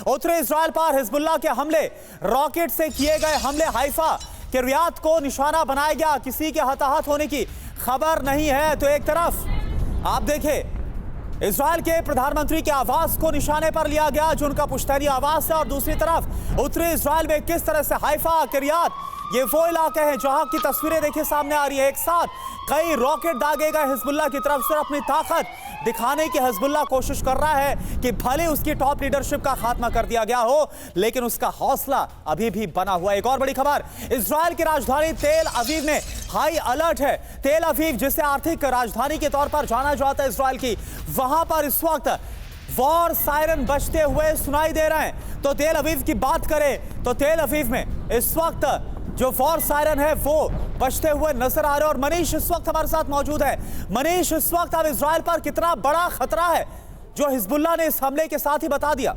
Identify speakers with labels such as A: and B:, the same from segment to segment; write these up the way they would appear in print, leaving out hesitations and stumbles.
A: उत्तरी इजराइल पर हिजबुल्लाह के हमले, रॉकेट से किए गए हमले, हाइफा के रियाद को निशाना बनाया गया, किसी के हताहत होने की खबर नहीं है। तो एक तरफ आप देखें इजराइल के प्रधानमंत्री के आवास को निशाने पर लिया गया जो उनका पुश्तैनी आवास है, और दूसरी तरफ उत्तरी इजराइल में किस तरह से हाइफा, किरियात, ये वो इलाके हैं जहां की तस्वीरें देखिए सामने आ रही है। एक साथ कई रॉकेट दागे गए हिजबुल्लाह की तरफ से, अपनी ताकत दिखाने की हिजबुल्लाह कोशिश कर रहा है कि भले उसकी टॉप लीडरशिप का खात्मा कर दिया गया हो, लेकिन उसका हौसला अभी भी बना हुआ है। एक और बड़ी खबर, इजराइल की राजधानी तेल अवीव में हाई अलर्ट है। तेल अवीव जिसे आर्थिक राजधानी के तौर पर जाना जाता है इजराइल की, वहां पर इस वक्त वॉर सायरन बजते हुए सुनाई दे रहे हैं। तो तेल अवीव की बात करें तो तेल अवीव में इस वक्त जो वॉर सायरन है वो बजते हुए नजर आ रहे हैं। और मनीष इस वक्त हमारे साथ मौजूद है। मनीष, इस वक्त अब इजराइल पर कितना बड़ा खतरा है जो हिजबुल्लाह ने इस हमले के साथ ही बता दिया?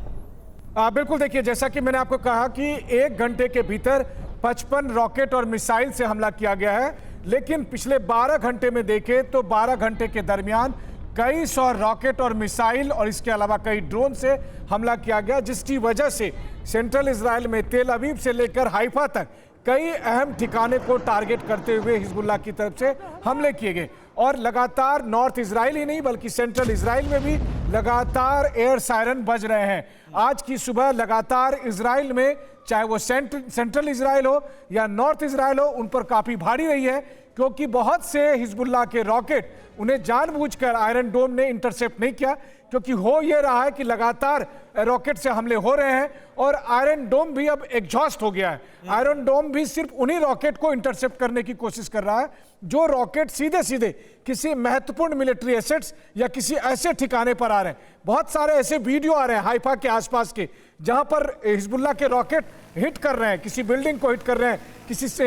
B: बिल्कुल, देखिए जैसा कि मैंने आपको कहा कि 1 घंटे के भीतर 55 रॉकेट और मिसाइल से हमला किया गया है, लेकिन पिछले 12 घंटे में देखें तो 12 घंटे के दरमियान कई 100 रॉकेट और मिसाइल और इसके अलावा कई ड्रोन से हमला किया गया, जिसकी वजह से सेंट्रल इजराइल में तेल अवीव से लेकर हाइफा तक कई अहम ठिकाने को टारगेट करते हुए हिजबुल्लाह की तरफ से हमले किए गए। और लगातार नॉर्थ इजराइल ही नहीं बल्कि सेंट्रल इजराइल में भी लगातार एयर सायरन बज रहे हैं। आज की सुबह लगातार इजराइल में, चाहे वो सेंट्रल इजराइल हो या नॉर्थ इजराइल हो, उन पर काफ़ी भारी रही है, क्योंकि बहुत से हिजबुल्लाह के रॉकेट उन्हें जानबूझकर आयरन डोम ने इंटरसेप्ट नहीं किया, क्योंकि हो ये रहा है कि लगातार रॉकेट से हमले हो रहे हैं और आयरन डोम भी अब एग्जॉस्ट हो गया है। आयरन डोम भी सिर्फ उन्हीं रॉकेट को इंटरसेप्ट करने की कोशिश कर रहा है जो रॉकेट सीधे सीधे किसी महत्वपूर्ण मिलिट्री एसेट्स या किसी ऐसे ठिकाने पर आ रहे हैं। बहुत सारे ऐसे वीडियो आ रहे हैं हाइफा के आसपास के, जहां पर हिजबुल्लाह के रॉकेट हिट कर रहे हैं, किसी बिल्डिंग को हिट कर रहे हैं,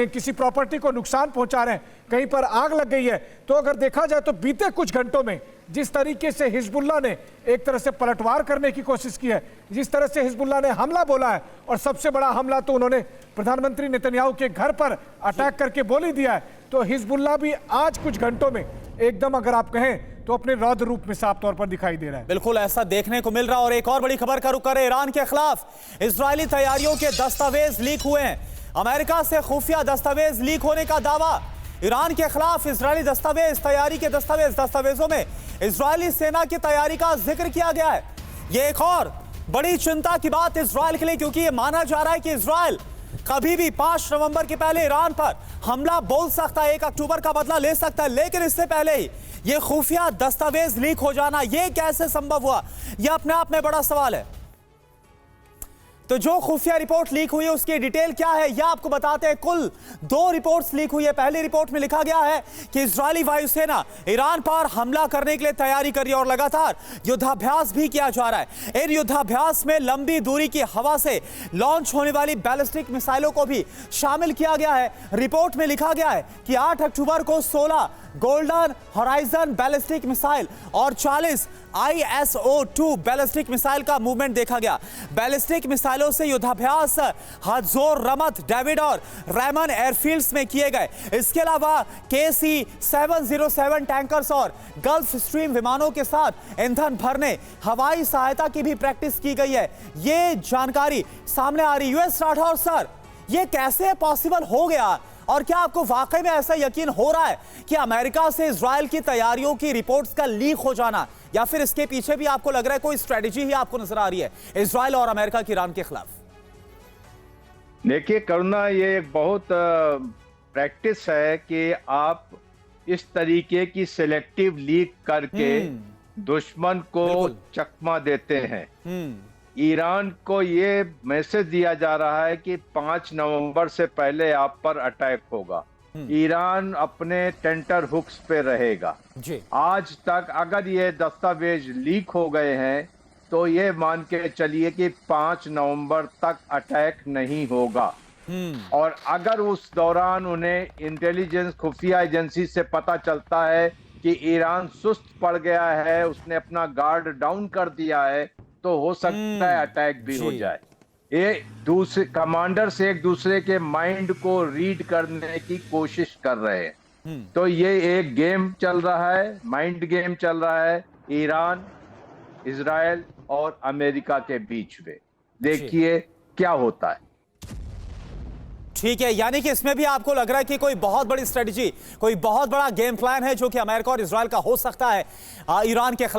B: किसी प्रॉपर्टी को नुकसान पहुंचा रहे हैं, कहीं पर आग लग गई है। तो अगर देखा जाए तो बीते कुछ घंटों में जिस तरीके से हिजबुल्लाह ने एक तरह से पलटवार करने की कोशिश की है, जिस तरह से हिजबुल्लाह ने हमला बोला है, और सबसे बड़ा हमला तो उन्होंने प्रधानमंत्री नेतन्याहू के घर पर अटैक करके बोल ही दिया है, तो हिजबुल्लाह भी आज कुछ घंटों में एकदम, अगर आप कहें तो अपने रौद्र रूप में साफ तौर पर दिखाई दे रहा है।
A: बिल्कुल ऐसा देखने को मिल रहा है। और एक और बड़ी खबर का रुख करें, ईरान के खिलाफ इजरायली तैयारियों के दस्तावेज लीक हुए हैं। अमेरिका से खुफिया दस्तावेज लीक होने का दावा। ईरान के खिलाफ इजरायली दस्तावेज, तैयारी के दस्तावेजों में इजरायली सेना की तैयारी का जिक्र किया गया है। यह एक और बड़ी चिंता की बात इजरायल के लिए, क्योंकि यह माना जा रहा है कि इजरायल कभी भी 5 नवंबर के पहले ईरान पर हमला बोल सकता है, 1 अक्टूबर का बदला ले सकता है, लेकिन इससे पहले ही यह खुफिया दस्तावेज लीक हो जाना, यह कैसे संभव हुआ, यह अपने आप में बड़ा सवाल है। तो जो खुफिया रिपोर्ट लीक हुई है उसकी डिटेल क्या है, यह आपको बताते हैं। कुल 2 रिपोर्ट्स लीक हुई है। पहली रिपोर्ट में लिखा गया है कि इजरायली वायुसेना ईरान पर हमला करने के लिए तैयारी कर रही है और लगातार युद्धाभ्यास भी किया जा रहा है। इन युद्धाभ्यास में लंबी दूरी की हवा से लॉन्च होने वाली बैलिस्टिक मिसाइलों को भी शामिल किया गया है। रिपोर्ट में लिखा गया है कि 8 अक्टूबर को 16 गोल्डन हॉराइजन बैलिस्टिक मिसाइल और 40 ISO-2 बैलिस्टिक मिसाइल का मूवमेंट देखा गया। बैलिस्टिक मिसाइलों से युद्धाभ्यास हज़ोर, रमत, डेविड और रैमन एयरफील्ड्स में किए गए। इसके अलावा KC-707 टैंकर्स और गल्फ स्ट्रीम विमानों के साथ ईंधन भरने, हवाई सहायता की भी प्रैक्टिस की गई है। ये जानकारी सामने आ रही। यूएस राठौर सर, ये कैसे पॉसिबल हो गया, और क्या आपको वाकई में ऐसा यकीन हो रहा है कि अमेरिका से इजराइल की तैयारियों की रिपोर्ट्स का लीक हो जाना, या फिर इसके पीछे भी आपको लग रहा है कोई स्ट्रेटजी ही आपको नजर आ रही है इजराइल और अमेरिका की ईरान के खिलाफ?
C: देखिए करुणा, ये एक बहुत प्रैक्टिस है कि आप इस तरीके की सिलेक्टिव लीक करके दुश्मन को चकमा देते हैं। ईरान को ये मैसेज दिया जा रहा है कि 5 नवंबर से पहले आप पर अटैक होगा। ईरान अपने टेंटर हुक्स पे रहेगा जी। आज तक अगर ये दस्तावेज लीक हो गए हैं तो ये मान के चलिए कि 5 नवंबर तक अटैक नहीं होगा। और अगर उस दौरान उन्हें इंटेलिजेंस खुफिया एजेंसी से पता चलता है कि ईरान सुस्त पड़ गया है, उसने अपना गार्ड डाउन कर दिया है, तो हो सकता है अटैक भी हो जाए। ये दूसरे कमांडर से एक दूसरे के माइंड को रीड करने की कोशिश कर रहे हैं। तो ये एक गेम चल रहा है, माइंड गेम चल रहा है ईरान, इजराइल और अमेरिका के बीच में। देखिए क्या होता है।
A: ठीक है, यानी कि इसमें भी आपको लग रहा है कि कोई बहुत बड़ी स्ट्रेटजी, कोई बहुत बड़ा गेम प्लान है जो कि अमेरिका और इजराइल का हो सकता है ईरान के खिलाफ।